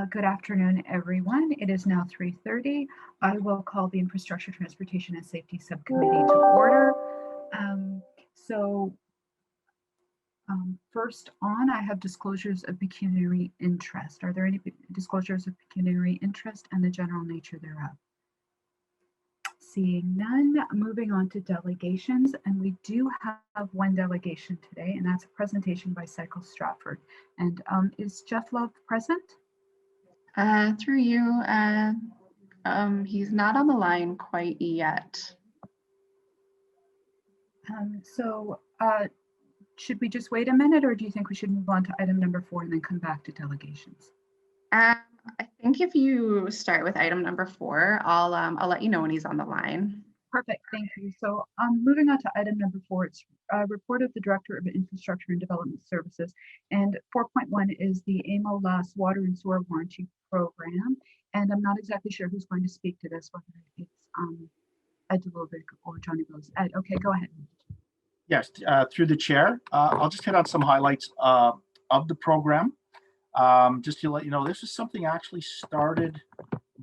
Good afternoon, everyone. It is now 3:30. I will call the Infrastructure, Transportation, and Safety Subcommittee to order. Um, so, First on, I have disclosures of pecuniary interest. Are there any disclosures of pecuniary interest and the general nature thereof? Seeing none, moving on to delegations, and we do have one delegation today, and that's a presentation by Cycle Stratford. And is Jeff Love present? Through you, he's not on the line quite yet. Should we just wait a minute, or do you think we should move on to item number 4 and then come back to delegations? I think if you start with item number 4, I'll let you know when he's on the line. Perfect, thank you. So moving on to item number 4, it's a report of the Director of Infrastructure and Development Services. And 4.1 is the AMO LAS Water and Sewer Warranty Program. And I'm not exactly sure who's going to speak to this, whether it's Ed DeLovic or Johnny Rose. Ed, okay, go ahead. Yes, through the chair, I'll just hit on some highlights of the program. Just to let you know, this is something actually started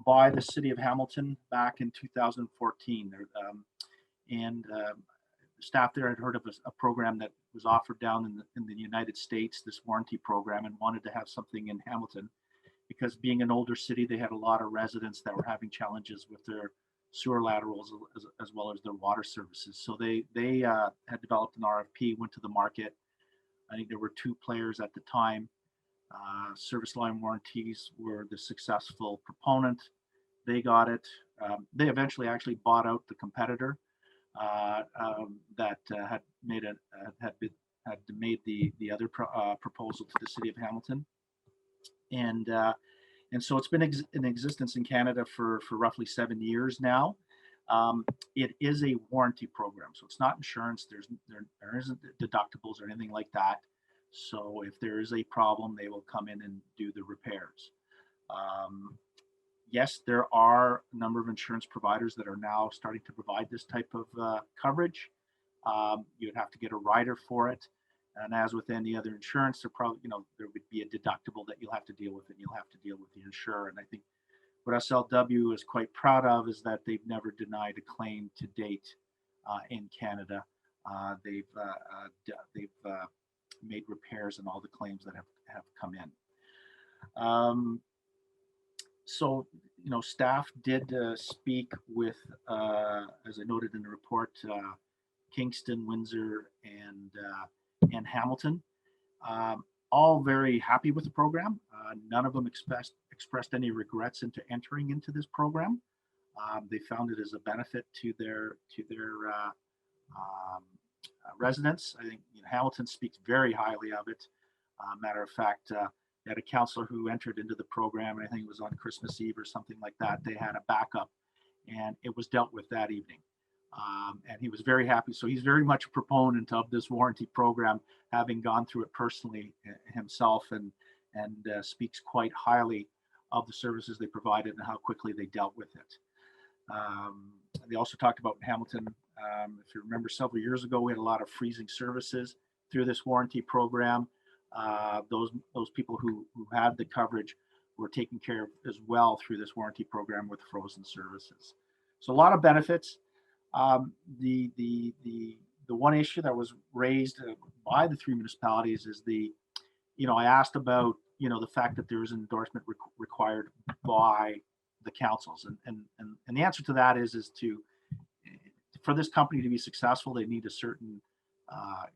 by the city of Hamilton back in 2014. The staff there had heard of a program that was offered down in the United States, this warranty program, and wanted to have something in Hamilton because being an older city, they had a lot of residents that were having challenges with their sewer laterals as well as their water services. So they had developed an RFP, went to the market. I think there were 2 players at the time. Service Line Warranties were the successful proponent. They got it. They eventually actually bought out the competitor that had made the other proposal to the city of Hamilton, and so it's been in existence in Canada for roughly 7 years now. It is a warranty program, so it's not insurance. There isn't deductibles or anything like that. So if there is a problem, they will come in and do the repairs. Yes, there are a number of insurance providers that are now starting to provide this type of coverage. You'd have to get a rider for it. And as with any other insurance, there would be a deductible that you'll have to deal with, and you'll have to deal with the insurer. And I think what SLW is quite proud of is that they've never denied a claim to date in Canada. They've made repairs on all the claims that have come in. So, staff did speak with, as I noted in the report, Kingston, Windsor, and Hamilton. All very happy with the program. None of them expressed any regrets into entering into this program. They found it as a benefit to their residents. I think Hamilton speaks very highly of it. Matter of fact, they had a counselor who entered into the program, and I think it was on Christmas Eve or something like that. They had a backup, and it was dealt with that evening. And he was very happy. So he's very much a proponent of this warranty program, having gone through it personally himself, and speaks quite highly of the services they provided and how quickly they dealt with it. They also talked about Hamilton. If you remember, several years ago, we had a lot of freezing services through this warranty program. Those people who had the coverage were taken care of as well through this warranty program with frozen services. So a lot of benefits. The one issue that was raised by the 3 municipalities is I asked about the fact that there is an endorsement required by the councils, and the answer to that is for this company to be successful, they need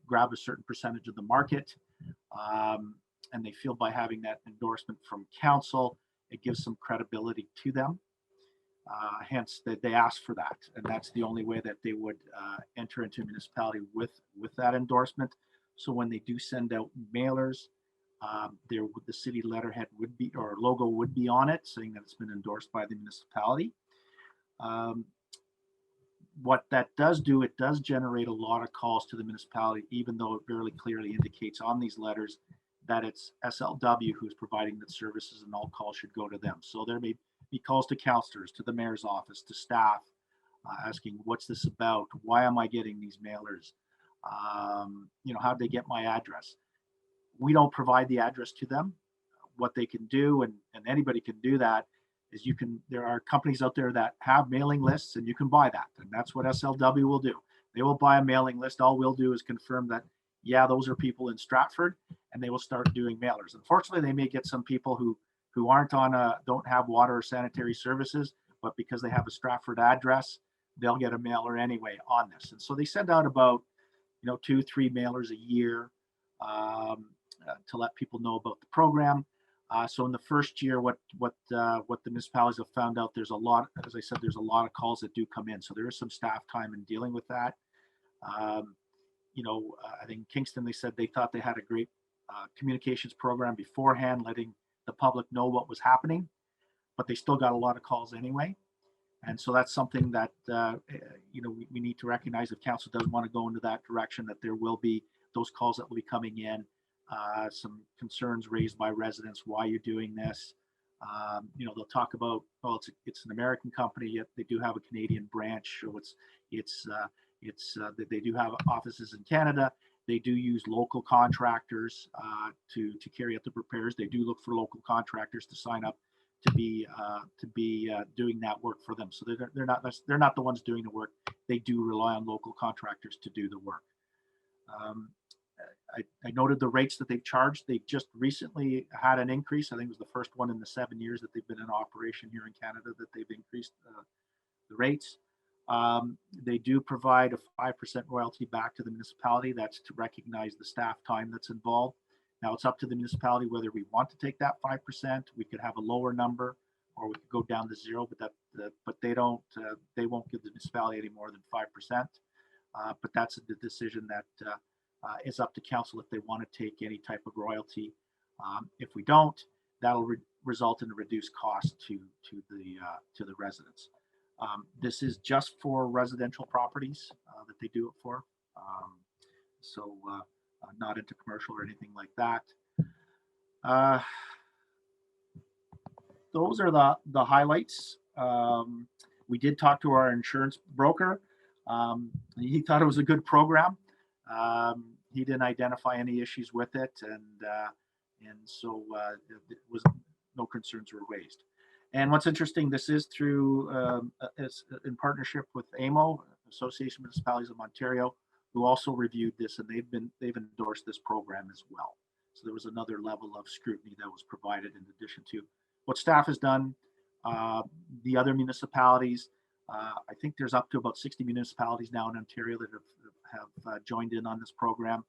grab a certain percentage of the market, and they feel by having that endorsement from council, it gives some credibility to them. Hence, that they asked for that, and that's the only way that they would enter into a municipality with that endorsement. So when they do send out mailers, the city letterhead would be, or logo would be on it, saying that it's been endorsed by the municipality. What that does do, it does generate a lot of calls to the municipality, even though it very clearly indicates on these letters that it's SLW who's providing the services, and all calls should go to them. So there may be calls to councillors, to the mayor's office, to staff, asking, what's this about? Why am I getting these mailers? How'd they get my address? We don't provide the address to them. what they can do, and anybody can do that, is there are companies out there that have mailing lists, and you can buy that. And that's what SLW will do. They will buy a mailing list. All we'll do is confirm that, yeah, those are people in Stratford, and they will start doing mailers. Unfortunately, they may get some people who don't have water or sanitary services, but because they have a Stratford address, they'll get a mailer anyway on this. And so they send out about 2-3 mailers a year to let people know about the program. So in the first year, what the municipalities have found out, there's a lot, as I said, there's a lot of calls that do come in. So there is some staff time in dealing with that. I think Kingston, they said they thought they had a great communications program beforehand, letting the public know what was happening, but they still got a lot of calls anyway. And so that's something that, we need to recognize. If council does want to go into that direction, that there will be those calls that will be coming in, some concerns raised by residents, why you're doing this. They'll talk about, well, it's an American company, yet they do have a Canadian branch. So they do have offices in Canada. They do use local contractors to carry out the repairs. They do look for local contractors to sign up to be doing that work for them. So they're not the ones doing the work. They do rely on local contractors to do the work. I noted the rates that they've charged. They've just recently had an increase. I think it was the first one in the 7 years that they've been in operation here in Canada that they've increased the rates. They do provide a 5% royalty back to the municipality. That's to recognize the staff time that's involved. Now it's up to the municipality whether we want to take that 5%. We could have a lower number, or we could go down to 0. But they won't give the municipality any more than 5%. But that's the decision that is up to council if they want to take any type of royalty. If we don't, that'll result in a reduced cost to the residents. This is just for residential properties that they do it for. Not into commercial or anything like that. Those are the highlights. We did talk to our insurance broker. He thought it was a good program. He didn't identify any issues with it, and so it was no concerns were raised. And what's interesting, this is through in partnership with AMO, Association of Municipalities of Ontario, who also reviewed this, and they've endorsed this program as well. So there was another level of scrutiny that was provided in addition to what staff has done. The other municipalities, I think there's up to about 60 municipalities now in Ontario that have joined in on this program.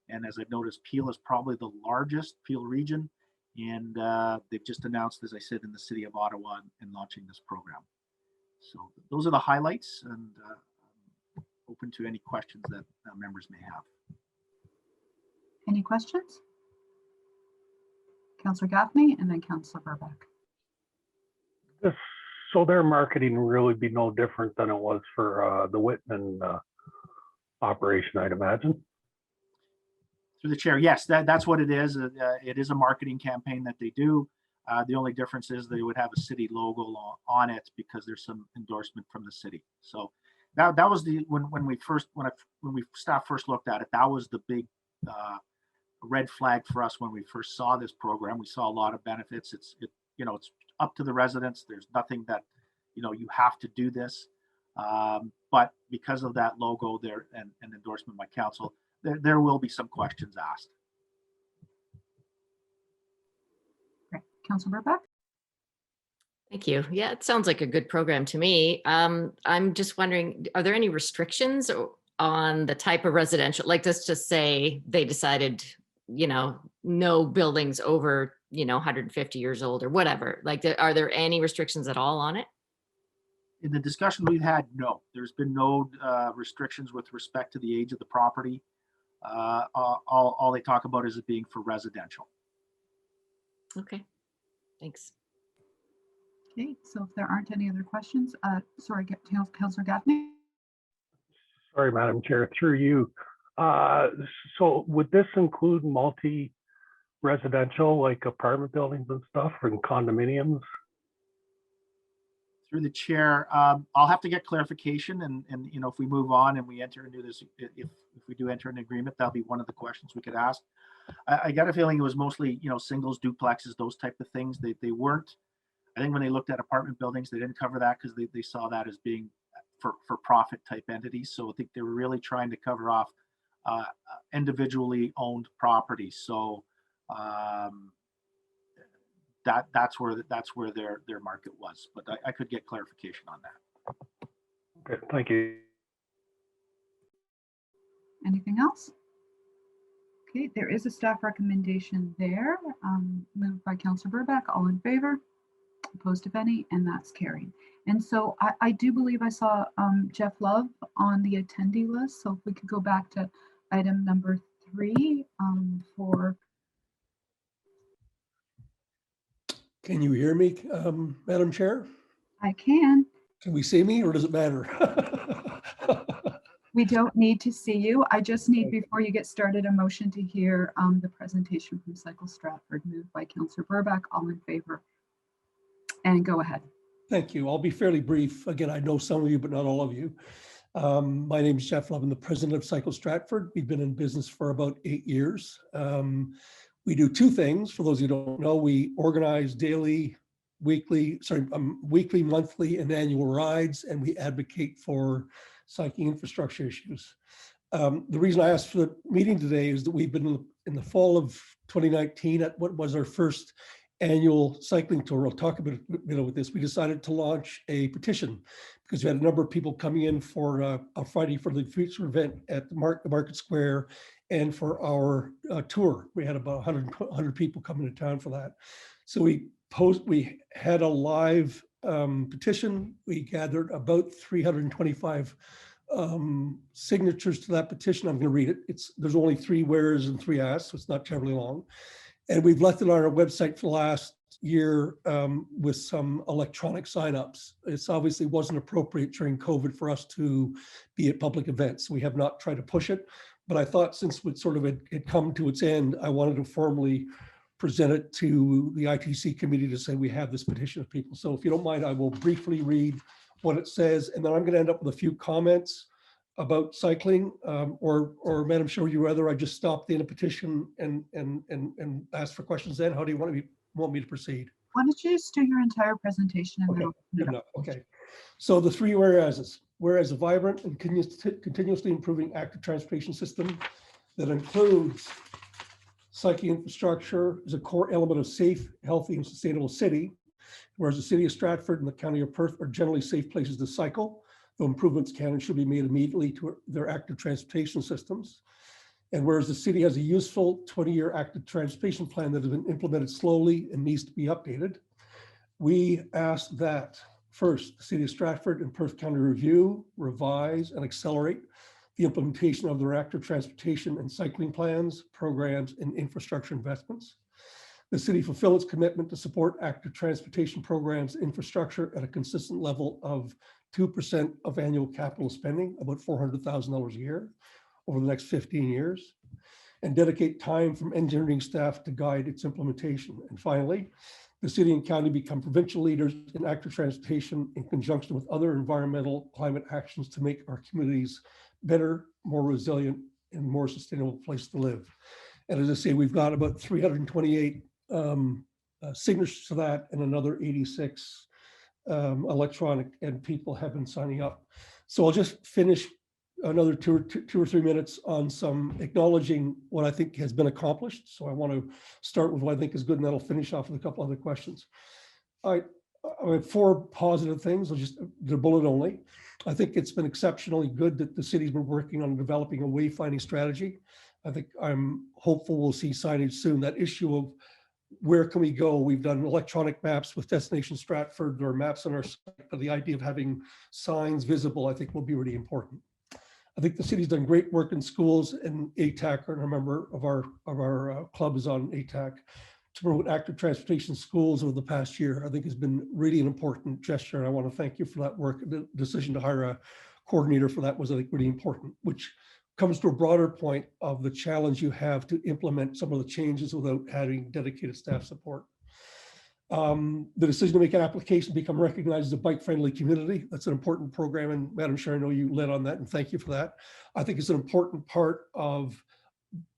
And as I've noticed, Peel is probably the largest, Peel region. And they've just announced, as I said, in the city of Ottawa in launching this program. So those are the highlights, and open to any questions that members may have. Any questions? Councillor Gaffney and then Councillor Burbeck. So their marketing will really be no different than it was for the Whitman operation, I'd imagine. Through the chair, yes, that's what it is. It is a marketing campaign that they do. The only difference is they would have a city logo on it because there's some endorsement from the city. So that was when staff first looked at it, that was the big red flag for us when we first saw this program. We saw a lot of benefits. It's up to the residents. There's nothing that you have to do this, but because of that logo there and endorsement by council, there will be some questions asked. Great. Councillor Burbeck. Thank you. Yeah, it sounds like a good program to me. I'm just wondering, are there any restrictions on the type of residential? Like, let's just say they decided, no buildings over, 150 years old or whatever. Like, are there any restrictions at all on it? In the discussion we've had, no, there's been no restrictions with respect to the age of the property. All they talk about is it being for residential. Okay, thanks. Okay, so if there aren't any other questions, sorry, Councillor Gaffney. Sorry, Madam Chair, through you. So would this include multi-residential, like apartment buildings and stuff, and condominiums? Through the chair, I'll have to get clarification, and if we move on and we enter into this, if we do enter an agreement, that'll be one of the questions we could ask. I got a feeling it was mostly, singles, duplexes, those type of things. They weren't, I think when they looked at apartment buildings, they didn't cover that because they saw that as being for profit type entities. So I think they were really trying to cover off individually owned properties. So that's where their market was, but I could get clarification on that. Okay, thank you. Anything else? Okay, there is a staff recommendation there, moved by Councillor Burback. All in favor? Opposed, if any, and that's carried. And so I do believe I saw Jeff Love on the attendee list. So if we could go back to item number 3 for. Can you hear me, Madam Chair? I can. Can we see me or does it matter? We don't need to see you. I just need, before you get started, a motion to hear the presentation from Cycle Stratford, moved by Councillor Burback. All in favor? And go ahead. Thank you. I'll be fairly brief. Again, I know some of you, but not all of you. My name is Jeff Love. I'm the president of Cycle Stratford. We've been in business for about 8 years. We do 2 things. For those who don't know, we organize weekly, monthly, and annual rides, and we advocate for cycling infrastructure issues. The reason I asked for the meeting today is that we've been in the fall of 2019 at what was our first annual cycling tour. I'll talk a bit with this. We decided to launch a petition because we had a number of people coming in for a Friday for the Future event at the Market Square and for our tour. We had about 100 people coming to town for that. So we had a live petition. We gathered about 325 signatures to that petition. I'm going to read it. There's only 3 wheres and 3 asks, so it's not terribly long. And we've left it on our website for the last year with some electronic signups. It's obviously wasn't appropriate during COVID for us to be at public events. We have not tried to push it, but I thought since it sort of had come to its end, I wanted to formally present it to the ITC committee to say we have this petition of people. So if you don't mind, I will briefly read what it says, and then I'm going to end up with a few comments about cycling, or Madam Chair, would you rather I just stop the petition and ask for questions then? How do you want me to proceed? Why don't you just do your entire presentation and Okay, then good enough. Okay. So the 3 whereases. Whereas a vibrant and continuously improving active transportation system that includes cycling infrastructure is a core element of safe, healthy, and sustainable city. Whereas the city of Stratford and the county of Perth are generally safe places to cycle, though improvements can and should be made immediately to their active transportation systems. And whereas the city has a useful 20-year active transportation plan that has been implemented slowly and needs to be updated, we ask that first, the city of Stratford and Perth County review, revise, and accelerate the implementation of their active transportation and cycling plans, programs, and infrastructure investments. The city fulfill its commitment to support active transportation programs, infrastructure at a consistent level of 2% of annual capital spending, about $400,000 a year over the next 15 years, and dedicate time from engineering staff to guide its implementation. And finally, the city and county become provincial leaders in active transportation in conjunction with other environmental climate actions to make our communities better, more resilient, and more sustainable place to live. And as I say, we've got about 328 signatures to that and another 86 electronic, and people have been signing up. So I'll just finish another two or three minutes on some acknowledging what I think has been accomplished. So I want to start with what I think is good, and then I'll finish off with a couple other questions. I have 4 positive things. They're bullet only. I think it's been exceptionally good that the city's been working on developing a wayfinding strategy. I think I'm hopeful we'll see signage soon. That issue of where can we go? We've done electronic maps with Destination Stratford. There are maps on our site, but the idea of having signs visible, I think, will be really important. I think the city's done great work in schools, and ATAC, and a member of our club is on ATAC, to promote active transportation schools over the past year. I think has been really an important gesture, and I want to thank you for that work. The decision to hire a coordinator for that was, I think, really important, which comes to a broader point of the challenge you have to implement some of the changes without having dedicated staff support. The decision to make an application become recognized as a bike-friendly community. That's an important program, and Madam Chair, I know you led on that, and thank you for that. I think it's an important part of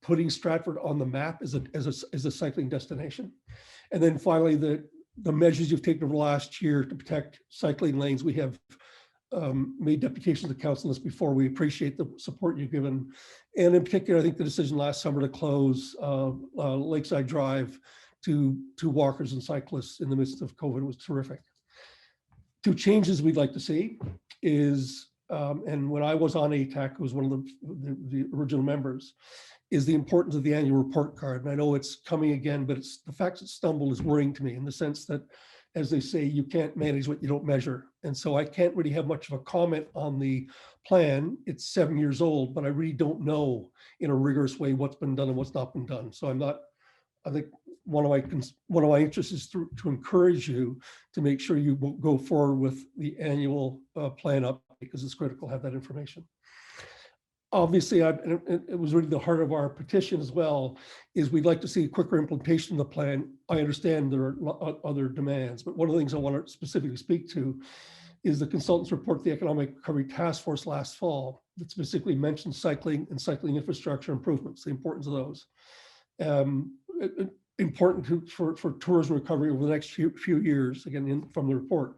putting Stratford on the map as a cycling destination. And then finally, the measures you've taken over the last year to protect cycling lanes. We have made deputations to council on this before. We appreciate the support you've given. And in particular, I think the decision last summer to close Lakeside Drive to walkers and cyclists in the midst of COVID was terrific. Two changes we'd like to see is, and when I was on ATAC, was one of the original members, is the importance of the annual report card. And I know it's coming again, but it's the fact that it stumbled is worrying to me in the sense that, as they say, you can't manage what you don't measure. And so I can't really have much of a comment on the plan. It's 7 years old, but I really don't know in a rigorous way what's been done and what's not been done. So I think one of my interests is to encourage you to make sure you go forward with the annual plan up, because it's critical to have that information. Obviously, it was really the heart of our petition as well, is we'd like to see a quicker implementation of the plan. I understand there are other demands, but one of the things I want to specifically speak to is the consultants report to the Economic Recovery Task Force last fall that specifically mentioned cycling and cycling infrastructure improvements, the importance of those. Important for tourism recovery over the next few years, again, from the report.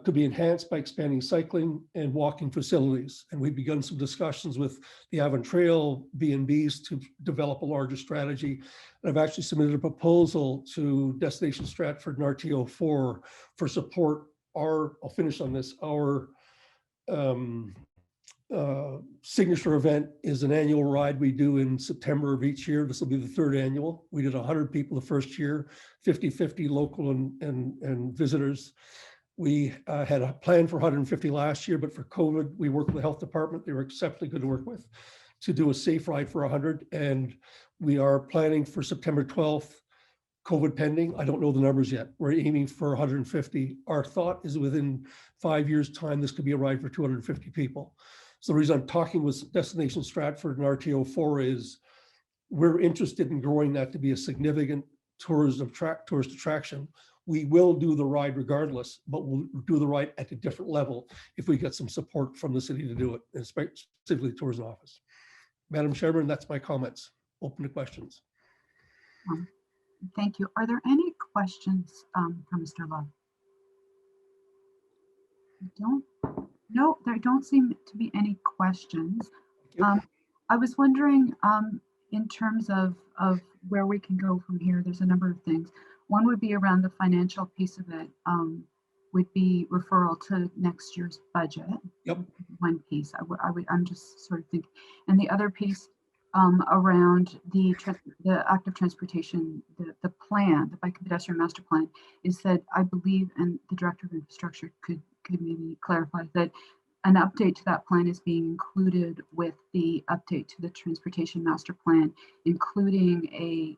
Could be enhanced by expanding cycling and walking facilities. And we've begun some discussions with the Avon Trail B&Bs to develop a larger strategy. And I've actually submitted a proposal to Destination Stratford and RTO4 for support. I'll finish on this. Our signature event is an annual ride we do in September of each year. This will be the third annual. We did 100 people the first year, 50-50 local and visitors. We had a plan for 150 last year, but for COVID, we worked with the health department. They were exceptionally good to work with to do a safe ride for 100. And we are planning for September 12th, COVID pending. I don't know the numbers yet. We're aiming for 150. Our thought is within 5 years' time, this could be a ride for 250 people. So the reason I'm talking with Destination Stratford and RTO4 is we're interested in growing that to be a significant tourist attraction. We will do the ride regardless, but we'll do the ride at a different level if we get some support from the city to do it, and specifically the tourism office. Madam Chairman, that's my comments. Open to questions. Thank you. Are there any questions for Mr. Love? No, there don't seem to be any questions. I was wondering, in terms of where we can go from here, there's a number of things. One would be around the financial piece of it, would be referral to next year's budget. Yep. One piece, I'm just sort of thinking. And the other piece around the active transportation, the plan, the bike and pedestrian master plan, is that I believe, and the Director of Infrastructure could maybe clarify, that an update to that plan is being included with the update to the transportation master plan, including a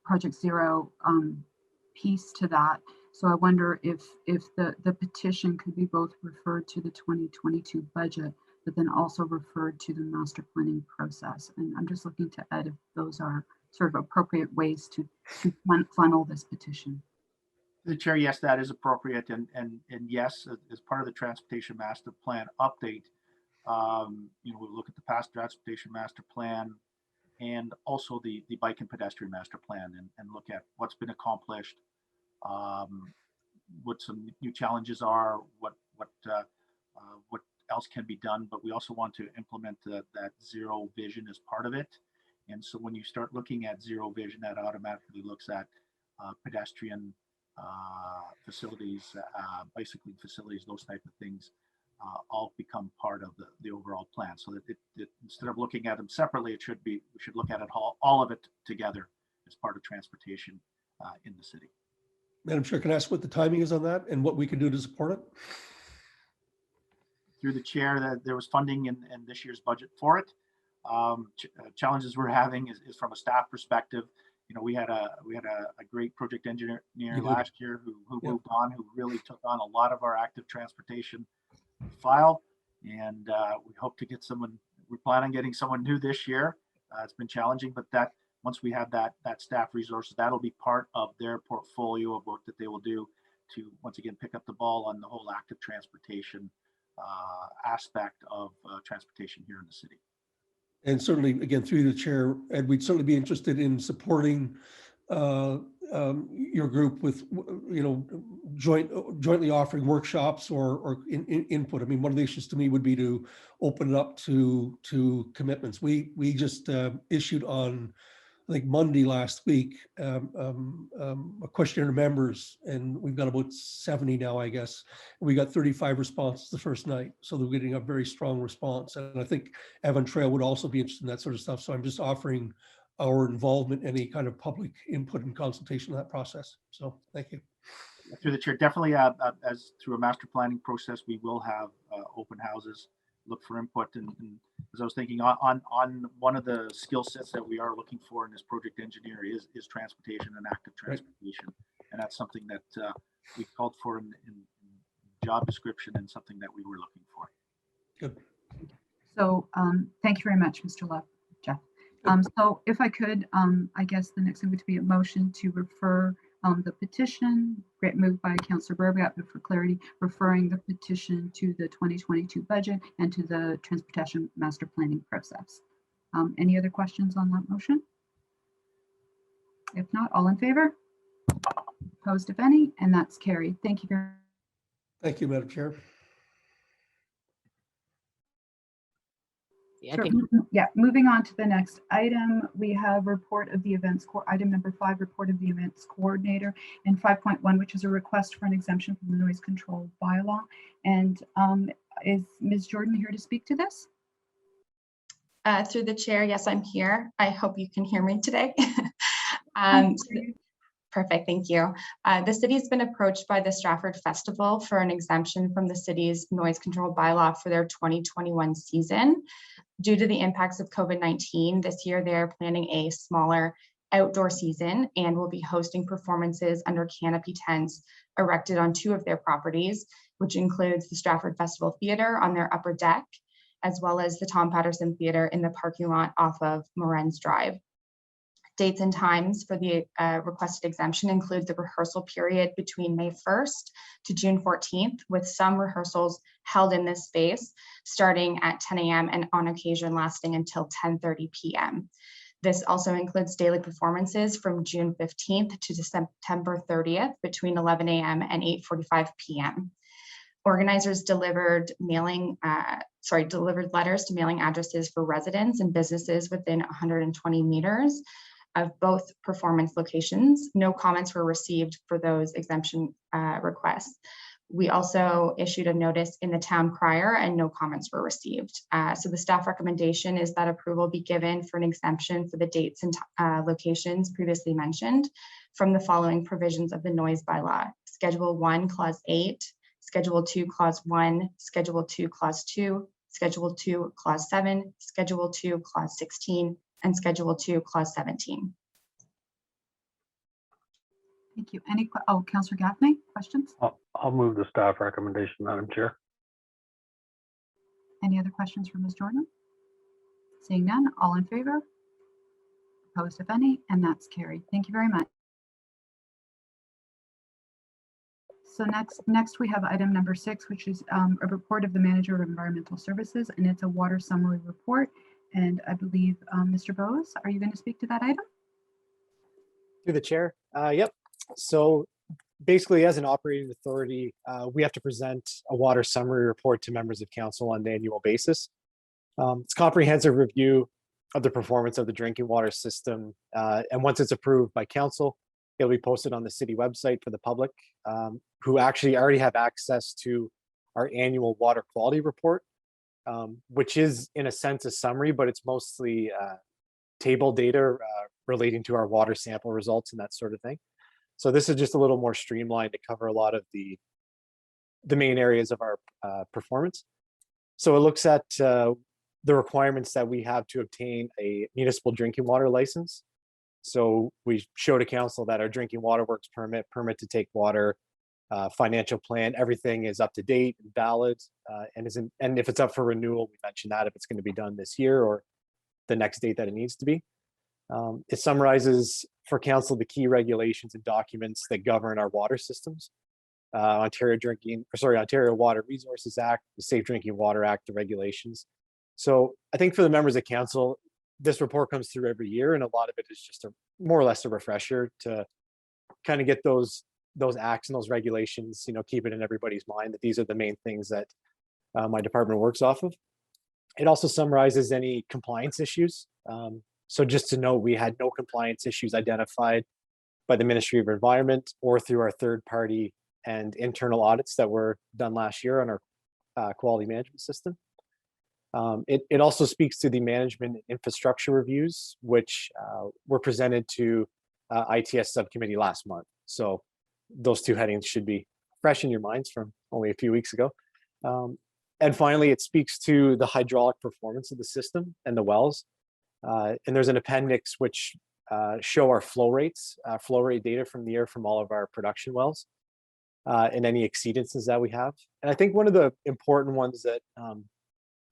Project Zero piece to that. So I wonder if the petition could be both referred to the 2022 budget, but then also referred to the master planning process. And I'm just looking to Ed if those are sort of appropriate ways to funnel this petition. The chair, yes, that is appropriate, and yes, as part of the transportation master plan update, we'll look at the past transportation master plan and also the bike and pedestrian master plan, and look at what's been accomplished, what some new challenges are, what else can be done. But we also want to implement that zero vision as part of it. And so when you start looking at zero vision, that automatically looks at pedestrian facilities, bicycling facilities, those type of things, all become part of the overall plan. So that it instead of looking at them separately, we should look at it all of it together as part of transportation in the city. Madam Chair, can I ask what the timing is on that and what we can do to support it? Through the chair, that there was funding in this year's budget for it. Challenges we're having is from a staff perspective. We had a great project engineer last year who moved on, who really took on a lot of our active transportation file, and we hope to get someone. We plan on getting someone new this year. It's been challenging, but that once we have that staff resources, that'll be part of their portfolio of work that they will do to once again pick up the ball on the whole active transportation aspect of transportation here in the city. And certainly, again, through the chair, Ed, we'd certainly be interested in supporting your group with, jointly offering workshops or input. I mean, one of the issues to me would be to open it up to commitments. We just issued on, I think, Monday last week, a questionnaire to members, and we've got about 70 now, I guess. We got 35 responses the first night, so they're getting a very strong response. And I think Avon Trail would also be interested in that sort of stuff. So I'm just offering our involvement, any kind of public input and consultation in that process. So thank you. Through the chair, definitely as through a master planning process, we will have open houses, look for input. And as I was thinking on one of the skill sets that we are looking for in this project engineer is transportation and active transportation. Right. And that's something that we called for in job description and something that we were looking for. Good. So thank you very much, Mr. Love, Jeff. So if I could, I guess the next thing would be a motion to refer the petition, moved by Councillor Berbiak, but for clarity, referring the petition to the 2022 budget and to the transportation master planning process. Any other questions on that motion? If not, all in favor? Opposed, if any, and that's carried. Thank you very much. Thank you, Madam Chair. Yeah, Sure. Yeah, moving on to the next item, we have report of the events, item number 5, report of the events coordinator, and 5.1, which is a request for an exemption from the noise control bylaw. And is Ms. Jordan here to speak to this? Through the chair, yes, I'm here. I hope you can hear me today. Perfect, thank you. The city's been approached by the Stratford Festival for an exemption from the city's noise control bylaw for their 2021 season. Due to the impacts of COVID-19, this year they're planning a smaller outdoor season and will be hosting performances under canopy tents erected on 2 of their properties, which includes the Stratford Festival Theatre on their upper deck, as well as the Tom Patterson Theatre in the parking lot off of Morenz Drive. Dates and times for the requested exemption include the rehearsal period between May 1st to June 14th, with some rehearsals held in this space starting at 10 a.m. and on occasion lasting until 10:30 p.m. This also includes daily performances from June 15th to September 30th between 11 a.m. and 8:45 p.m. Organizers delivered letters to mailing addresses for residents and businesses within 120 meters of both performance locations. No comments were received for those exemption requests. We also issued a notice in the town crier and no comments were received. So the staff recommendation is that approval be given for an exemption for the dates and locations previously mentioned from the following provisions of the noise bylaw: Schedule 1, Clause 8, Schedule 2, Clause 1, Schedule 2, Clause 2, Schedule 2, Clause 7, Schedule 2, Clause 16, and Schedule 2, Clause 17. Thank you. Councillor Gaffney, questions? I'll move the staff recommendation, Madam Chair. Any other questions for Ms. Jordan? Seeing none, all in favor? Opposed, if any, and that's carried. Thank you very much. So next we have item number 6, which is a report of the Manager of Environmental Services, and it's a water summary report. And I believe, Mr. Bose, are you going to speak to that item? Through the chair. Yep. So basically, as an operating authority, we have to present a water summary report to members of council on an annual basis. It's a comprehensive review of the performance of the drinking water system. And once it's approved by council, it'll be posted on the city website for the public, who actually already have access to our annual water quality report, which is in a sense a summary, but it's mostly table data relating to our water sample results and that sort of thing. So this is just a little more streamlined to cover a lot of the main areas of our performance. So it looks at the requirements that we have to obtain a municipal drinking water license. So we show to council that our drinking water works permit to take water, financial plan, everything is up to date and valid, and if it's up for renewal, we mention that if it's going to be done this year or the next date that it needs to be. It summarizes for council the key regulations and documents that govern our water systems. Ontario Water Resources Act, the Safe Drinking Water Act, the regulations. So I think for the members of council, this report comes through every year, and a lot of it is just more or less a refresher to kind of get those acts and those regulations, keep it in everybody's mind that these are the main things that my department works off of. It also summarizes any compliance issues. So just to note, we had no compliance issues identified by the Ministry of Environment or through our third party and internal audits that were done last year on our quality management system. It also speaks to the management infrastructure reviews, which were presented to ITS subcommittee last month. So those two headings should be fresh in your minds from only a few weeks ago. And finally, it speaks to the hydraulic performance of the system and the wells. And there's an appendix which show our flow rates, flow rate data from the year from all of our production wells and any exceedances that we have. And I think one of the important ones that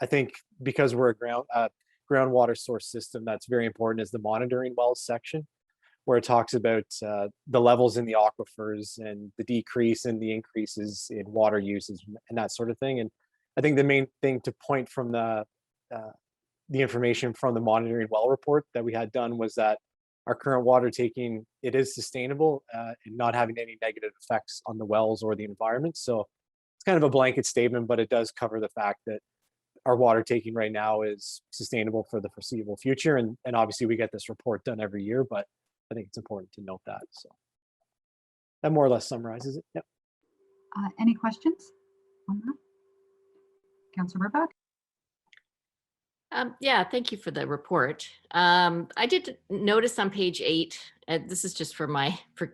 I think because we're a groundwater source system, that's very important is the monitoring wells section, where it talks about the levels in the aquifers and the decrease and the increases in water usage and that sort of thing. And I think the main thing to point from the information from the monitoring well report that we had done was that our current water taking, it is sustainable and not having any negative effects on the wells or the environment. So it's kind of a blanket statement, but it does cover the fact that our water taking right now is sustainable for the foreseeable future. And obviously we get this report done every year, but I think it's important to note that. So that more or less summarizes it. Yep. Any questions on that? Councilor Burbach? Yeah, thank you for the report. I did notice on page 8, this is just for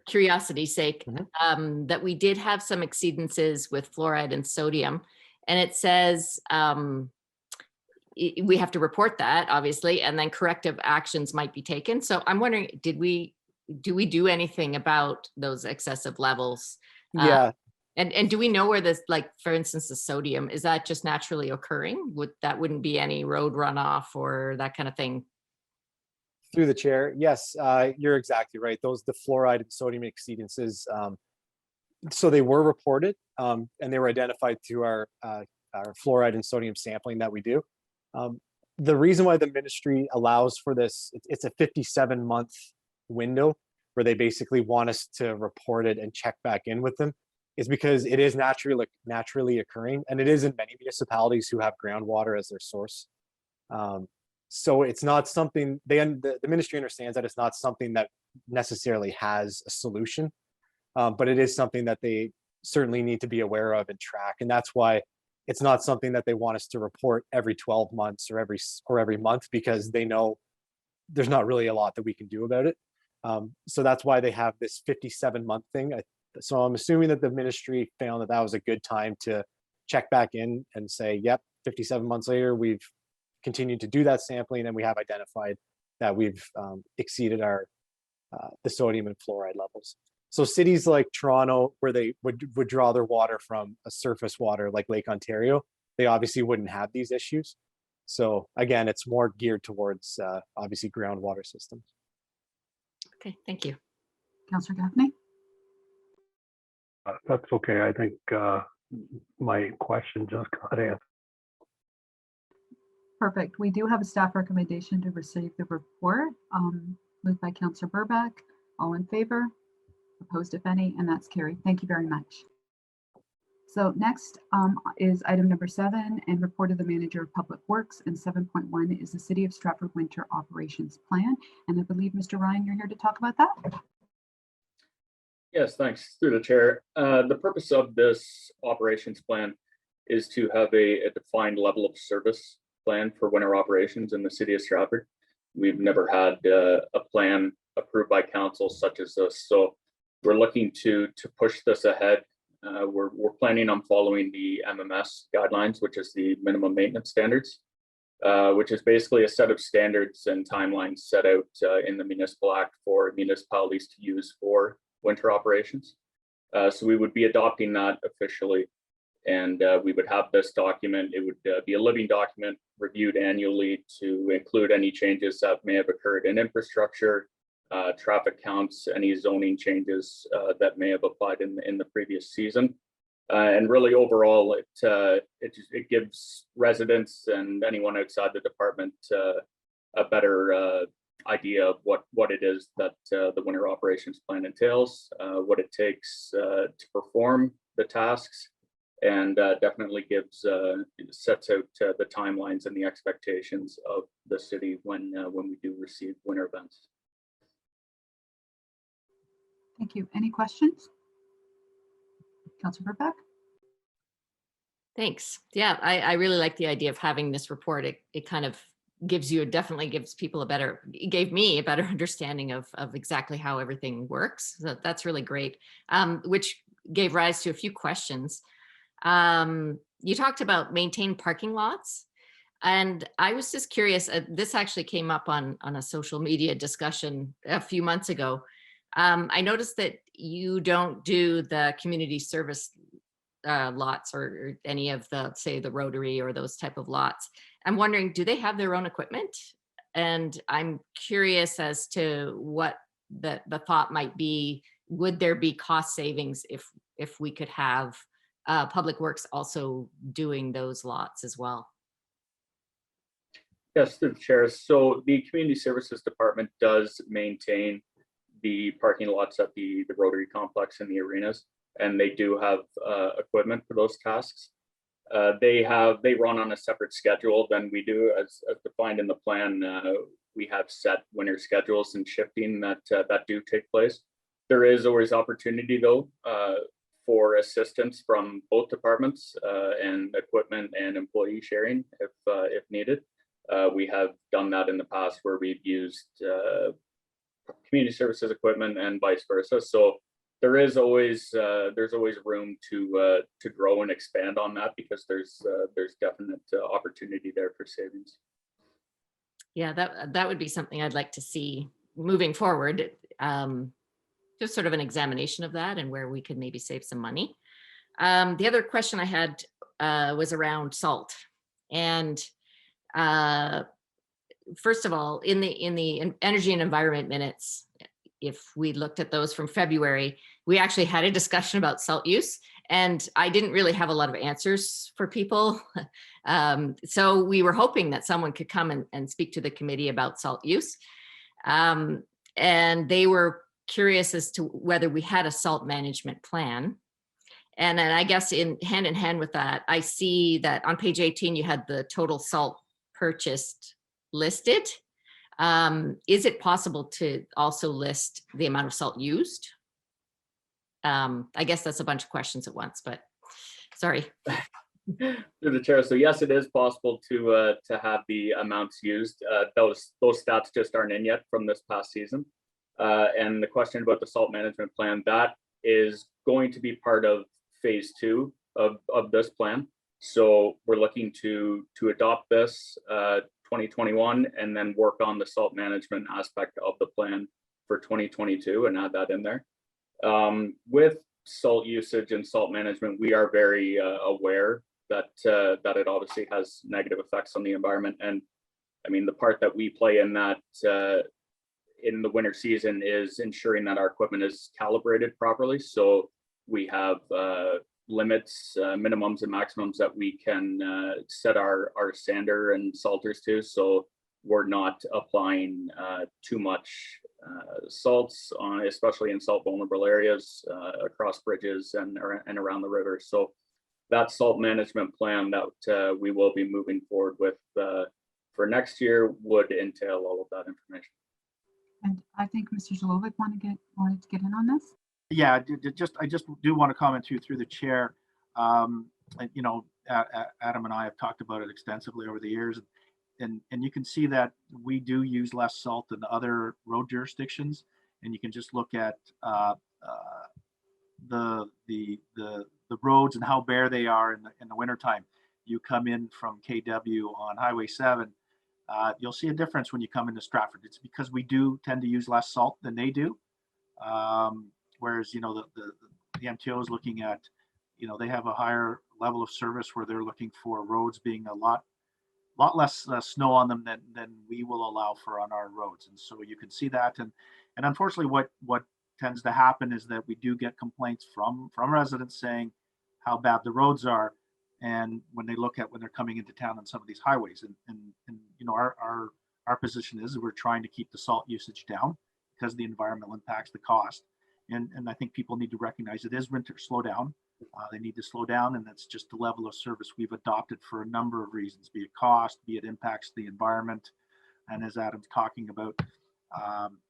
curiosity's sake, that we did have some exceedances with fluoride and sodium, and it says we have to report that, obviously, and then corrective actions might be taken. So I'm wondering, do we do anything about those excessive levels? Yeah. And do we know where this, like, for instance, the sodium, is that just naturally occurring? Wouldn't be any road runoff or that kind of thing? Through the chair, yes, you're exactly right. The fluoride and sodium exceedances, so they were reported and they were identified through our fluoride and sodium sampling that we do. The reason why the ministry allows for this, it's a 57-month window where they basically want us to report it and check back in with them, is because it is naturally occurring, and it is in many municipalities who have groundwater as their source. So it's not something the ministry understands that it's not something that necessarily has a solution, but it is something that they certainly need to be aware of and track, and that's why it's not something that they want us to report every 12 months or every month, because they know there's not really a lot that we can do about it. So that's why they have this 57-month thing. So I'm assuming that the ministry found that was a good time to check back in and say, yep, 57 months later, we've continued to do that sampling and we have identified that we've exceeded the sodium and fluoride levels. So cities like Toronto, where they would draw their water from a surface water like Lake Ontario, they obviously wouldn't have these issues. So again, it's more geared towards obviously groundwater systems. Okay, thank you. Councilor Gaffney? That's okay. I think my question just got answered. Perfect. We do have a staff recommendation to receive the report, moved by Councilor Burbach. All in favor? Opposed, if any, and that's carried. Thank you very much. So next is item number 7, and report of the Manager of Public Works, and 7.1 is the City of Stratford Winter Operations Plan. And I believe, Mr. Ryan, you're here to talk about that? Yes, thanks. Through the chair. The purpose of this operations plan is to have a defined level of service plan for winter operations in the City of Stratford. We've never had a plan approved by council such as this, so we're looking to push this ahead. We're planning on following the MMS guidelines, which is the minimum maintenance standards, which is basically a set of standards and timelines set out in the Municipal Act for municipalities to use for winter operations. So we would be adopting that officially, and we would have this document. It would be a living document reviewed annually to include any changes that may have occurred in infrastructure, traffic counts, any zoning changes that may have applied in the previous season. And really overall, it gives residents and anyone outside the department a better idea of what it is that the winter operations plan entails, what it takes to perform the tasks, and definitely sets out the timelines and the expectations of the city when we do receive winter events. Thank you. Any questions? Councilor Burbeck? Thanks. Yeah, I really like the idea of having this report. It kind of definitely gives people it gave me a better understanding of exactly how everything works. So that's really great, which gave rise to a few questions. You talked about maintained parking lots. And I was just curious, this actually came up on a social media discussion a few months ago. I noticed that you don't do the community service lots or any of say the Rotary or those type of lots. I'm wondering, do they have their own equipment? And I'm curious as to what the thought might be. Would there be cost savings if we could have Public Works also doing those lots as well? Yes, through the chair. So the Community Services Department does maintain the parking lots at the Rotary Complex and the arenas, and they do have equipment for those tasks. They run on a separate schedule than we do, as defined in the plan. We have set winter schedules and shifting that do take place. There is always opportunity though for assistance from both departments and equipment and employee sharing if needed. We have done that in the past where we've used community services equipment and vice versa. So there's always room to grow and expand on that, because there's definite opportunity there for savings. Yeah, that would be something I'd like to see moving forward. Just sort of an examination of that and where we could maybe save some money. The other question I had was around salt. And first of all, in the energy and environment minutes, if we looked at those from February, we actually had a discussion about salt use, and I didn't really have a lot of answers for people. So we were hoping that someone could come and speak to the committee about salt use. And they were curious as to whether we had a salt management plan. And then I guess in hand with that, I see that on page 18, you had the total salt purchased listed. Is it possible to also list the amount of salt used? I guess that's a bunch of questions at once, but sorry. Through the chair. So yes, it is possible to have the amounts used. Those stats just aren't in yet from this past season. And the question about the salt management plan, that is going to be part of phase 2 of this plan. So we're looking to adopt this 2021 and then work on the salt management aspect of the plan for 2022 and add that in there. With salt usage and salt management, we are very aware that it obviously has negative effects on the environment. And I mean, the part that we play in that in the winter season is ensuring that our equipment is calibrated properly. So we have limits, minimums and maximums that we can set our sander and salters to. So we're not applying too much salts on, especially in salt vulnerable areas across bridges and around the river. So that salt management plan that we will be moving forward with for next year would entail all of that information. And I think Mr. Zalovic wanted to get in on this. Yeah, I just do want to comment through the chair. You know, Adam and I have talked about it extensively over the years, and you can see that we do use less salt than other road jurisdictions. And you can just look at the roads and how bare they are in the wintertime. You come in from KW on Highway 7, you'll see a difference when you come into Stratford. It's because we do tend to use less salt than they do. Whereas, you know, the MTO is looking at, you know, they have a higher level of service where they're looking for roads being a lot lot less snow on them than we will allow for on our roads. And so you can see that. And And unfortunately, what tends to happen is that we do get complaints from residents saying how bad the roads are, and when they look at when they're coming into town on some of these highways, and you know, our position is we're trying to keep the salt usage down because the environmental impacts, the cost, and I think people need to recognize it is winter. Slow down. They need to slow down, and that's just the level of service we've adopted for a number of reasons, be it cost, be it impacts the environment, and as Adam's talking about,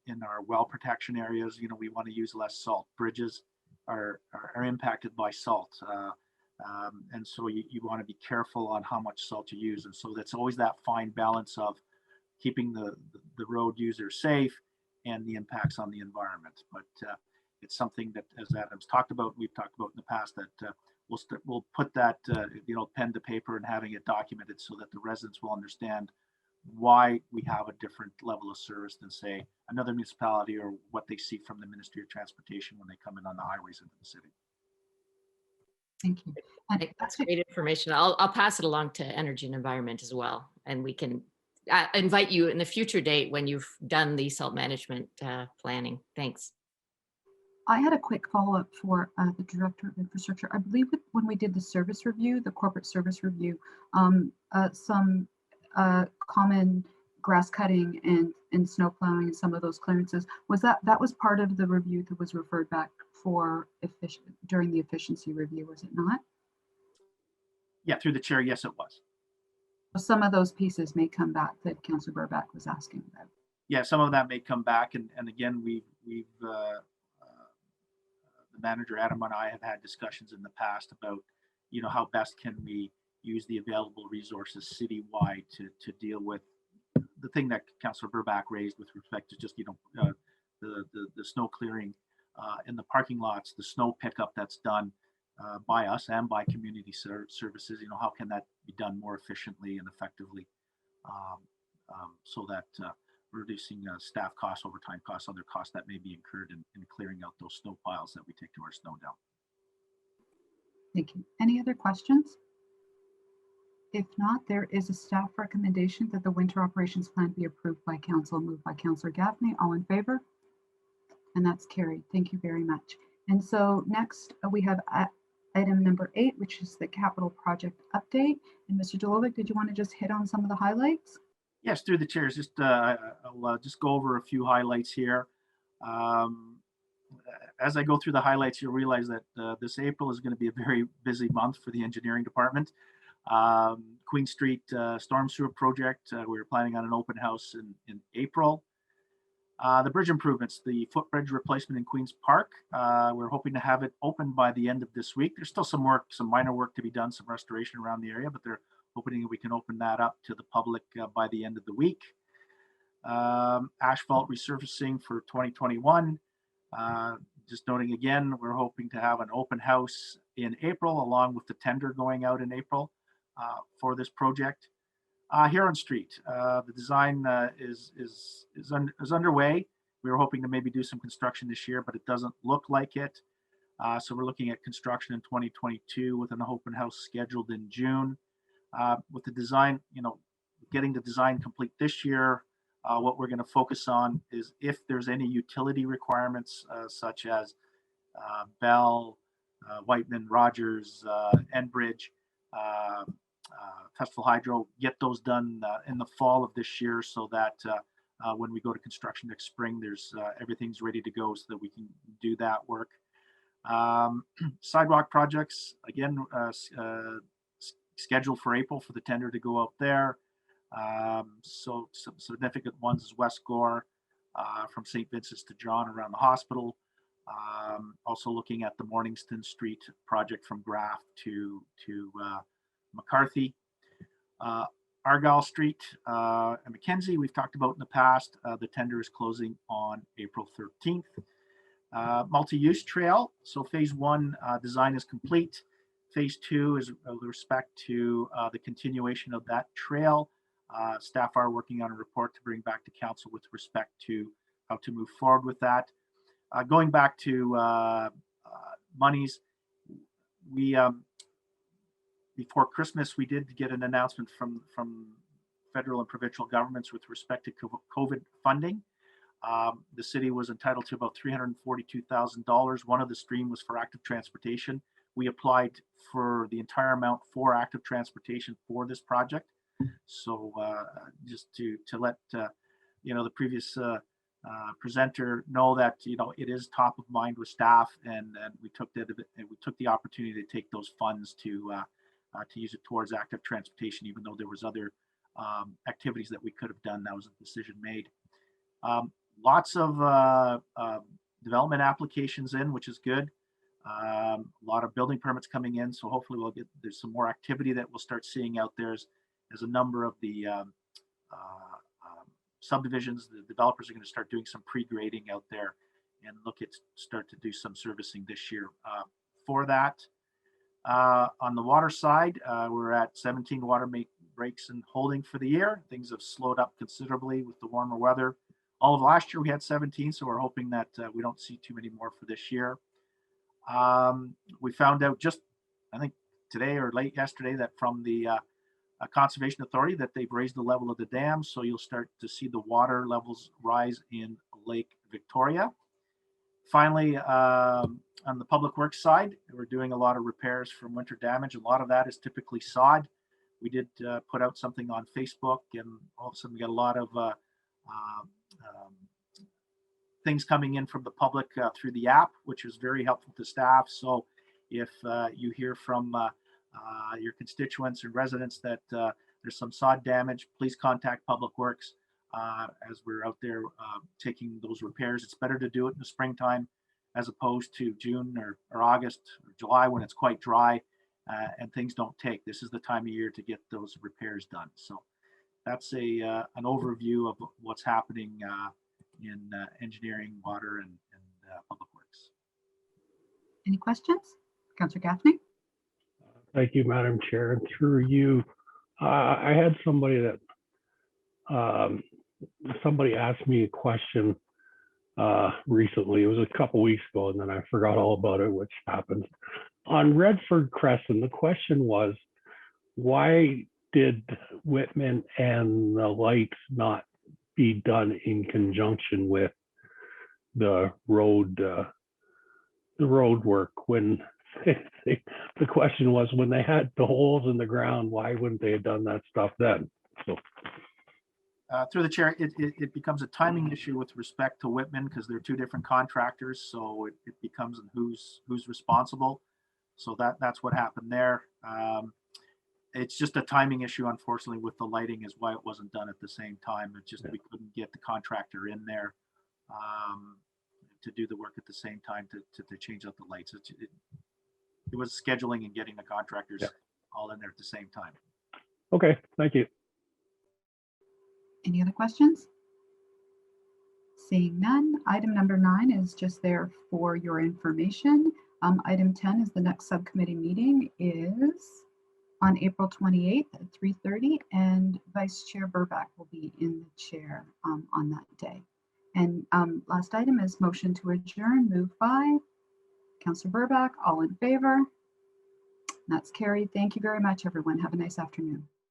in our well protection areas, you know, we want to use less salt. Bridges are impacted by salt, and so you want to be careful on how much salt you use, and so that's always that fine balance of keeping the road user safe and the impacts on the environment. But it's something that, as Adam's talked about, we've talked about in the past, that we'll put that you know, pen to paper and having it documented so that the residents will understand why we have a different level of service than, say, another municipality, or what they see from the Ministry of Transportation when they come in on the highways into the city. Thank you. I think that's great information. I'll pass it along to Energy and Environment as well, and we can invite you in the future date when you've done the salt management planning. Thanks. I had a quick follow-up for the Director of Infrastructure. I believe when we did the service review, the corporate service review, some common grass cutting and snow plowing and some of those clearances, that was part of the review that was referred back for during the efficiency review, was it not? Yeah, through the chair, yes, it was. Some of those pieces may come back that Councillor Burback was asking about. Yeah, some of that may come back, and again, we've the manager Adam and I have had discussions in the past about, you know, how best can we use the available resources citywide to deal with the thing that Councillor Burback raised with respect to just, you know, the snow clearing in the parking lots, the snow pickup that's done by us and by community services. You know, how can that be done more efficiently and effectively, so that reducing staff costs, overtime costs, other costs that may be incurred in clearing out those snow piles that we take to our snow down. Thank you. Any other questions? If not, there is a staff recommendation that the winter operations plan be approved by council, moved by Councillor Gaffney. All in favor? And that's carried. Thank you very much. And so next we have item number 8, which is the capital project update. And Mr. Dolovic, did you want to just hit on some of the highlights? Yes, through the chairs, just I'll just go over a few highlights here. As I go through the highlights, you'll realize that this April is going to be a very busy month for the engineering department. Queen Street storm sewer project, we were planning on an open house in April. The bridge improvements, the footbridge replacement in Queen's Park, we're hoping to have it open by the end of this week. There's still some work, some minor work to be done, some restoration around the area, but they're hoping we can open that up to the public by the end of the week. Asphalt resurfacing for 2021. Just noting again, we're hoping to have an open house in April, along with the tender going out in April for this project. Huron Street, the design is underway. We were hoping to maybe do some construction this year, but it doesn't look like it. So we're looking at construction in 2022 with an open house scheduled in June. With the design, you know, getting the design complete this year, what we're going to focus on is if there's any utility requirements, such as Bell, Whiteman, Rogers, Enbridge, Festival Hydro, get those done in the fall of this year, so that when we go to construction next spring, there's everything's ready to go so that we can do that work. Sidewalk projects, again, scheduled for April for the tender to go out there. So some significant ones is West Gore, from St. Vincent's to John around the hospital. Also looking at the Morningston Street project from Graff to McCarthy. Argyle Street and Mackenzie, we've talked about in the past. The tender is closing on April 13th. Multi-use trail, so phase 1 design is complete. Phase 2 is with respect to the continuation of that trail. Staff are working on a report to bring back to council with respect to how to move forward with that. Going back to monies, we before Christmas, we did get an announcement from federal and provincial governments with respect to COVID funding. The city was entitled to about $342,000. One of the stream was for active transportation. We applied for the entire amount for active transportation for this project. So just to let the previous presenter know that it is top of mind with staff, and we took the opportunity to take those funds to use it towards active transportation, even though there was other activities that we could have done. That was a decision made. Lots of development applications in, which is good. A lot of building permits coming in, so hopefully there's some more activity that we'll start seeing out there as a number of the subdivisions. The developers are going to start doing some pre-grading out there and start to do some servicing this year. For that, on the water side, we're at 17 water breaks and holding for the year. Things have slowed up considerably with the warmer weather. All of last year we had 17, so we're hoping that we don't see too many more for this year. We found out just, I think today or late yesterday, that from the Conservation Authority that they've raised the level of the dam, so you'll start to see the water levels rise in Lake Victoria. Finally, on the public works side, we're doing a lot of repairs from winter damage. A lot of that is typically sod. We did put out something on Facebook, and all of a sudden we got a lot of things coming in from the public through the app, which is very helpful to staff. So if you hear from your constituents and residents that there's some sod damage, please contact Public Works as we're out there taking those repairs. It's better to do it in the springtime as opposed to June or August or July when it's quite dry and things don't take. This is the time of year to get those repairs done. So that's an overview of what's happening in engineering, water, and Public Works. Any questions? Councillor Gaffney? Thank you, Madam Chair. And through you, I had somebody asked me a question recently. It was a couple weeks ago, and then I forgot all about it, which happens. On Redford Crescent, the question was, why did Whitman and the lights not be done in conjunction with the road work? When the question was, when they had the holes in the ground, why wouldn't they have done that stuff then? So through the chair, it becomes a timing issue with respect to Whitman because they're two different contractors. So it becomes who's responsible. So that's what happened there. It's just a timing issue, unfortunately, with the lighting is why it wasn't done at the same time. It's just we couldn't get the contractor in there to do the work at the same time to change out the lights. It was scheduling and getting the contractors all in there at the same time. Okay, thank you. Any other questions? Seeing none, item number 9 is just there for your information. Item 10 is the next subcommittee meeting is on April 28th at 3:30, and Vice Chair Burback will be in the chair on that day. And last item is motion to adjourn, moved by Councillor Burback. All in favor? That's carried. Thank you very much, everyone. Have a nice afternoon.